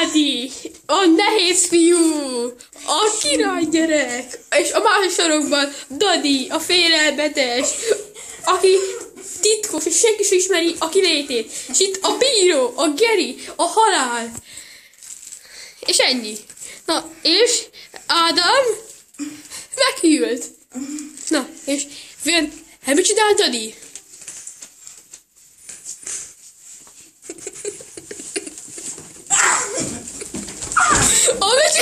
Ádi, a nehéz fiú, a király gyerek, és a másik sorokban Dadi, a félelmetes, aki titkos, és senki sem ismeri a kilétét. És itt a bíró, a Geri, a halál. És ennyi. Na, és Ádám meghűlt. Na, és hát mit csinál Dadi? És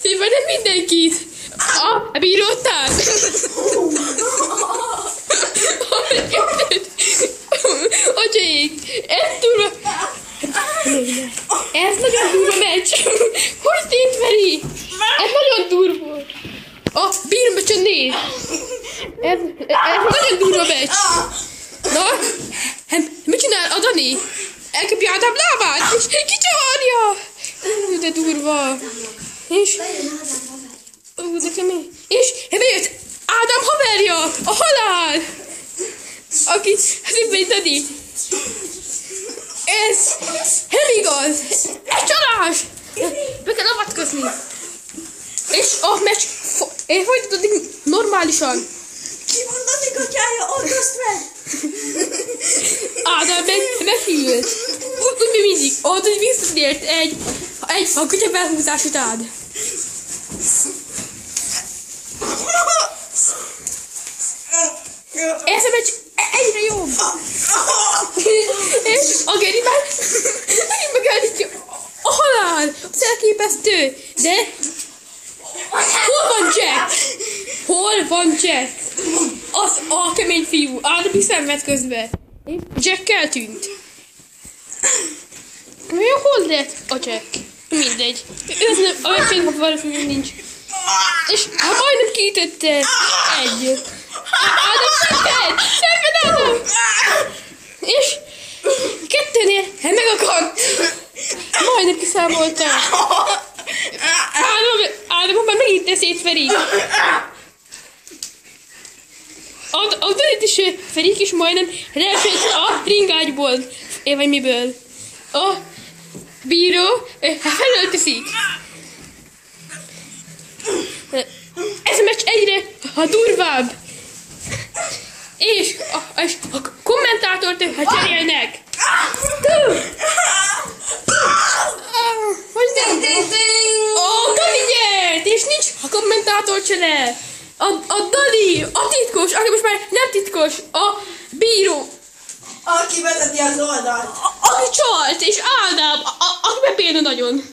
szépen mindenkit a bírótán. Atyék, ez nagyon durva meccs. Hogy szétveri? Ez nagyon durva. A bíró meccsen néz. Ez nagyon durva meccs. Na, mit csinál a Dani? Elkapja Ádám lábát, és kicsavarja. De durva. És bejött Ádám haverja, a halál. Aki szépen Dani. Ez nem igaz. Ez csalás. Be kell avatkozni. És a meccs folytatódik normálisan. Ki van Dani gatyája? Oldozd meg! Ádám meghűlt. Úgy mi mindig. Oldod visszatért egy a kutya belhúzás után. Ez a meccs egyre jobb. És a Geri már megállítja a halál. Az elképesztő. De hol van Jack? Hol van Jack? Az a kemény fiú. Ádám szenved közben. Jack eltűnt. Hol lett a Jack? Mindegy. Ez nem, a webfényben valószínűleg nincs. És majdnem kiütötte egy. Ádám szenved Ádám! És kettőnél megakadt. Majdnem kiszámolta. Ádám már megint szétverik. A Danit is ferik, és majdnem leesett a ringágyból. Vagy miből. A bíró felöltözik. Ez a meccs egyre durvább. És a kommentátort cserélnek. A Dani nyert, és nincs a kommentátor csere. A Dani, a titkos, aki most már nem titkos, a bíró. Aki vezeti az oldalt. Aki csalt, és Ádám, aki például nagyon.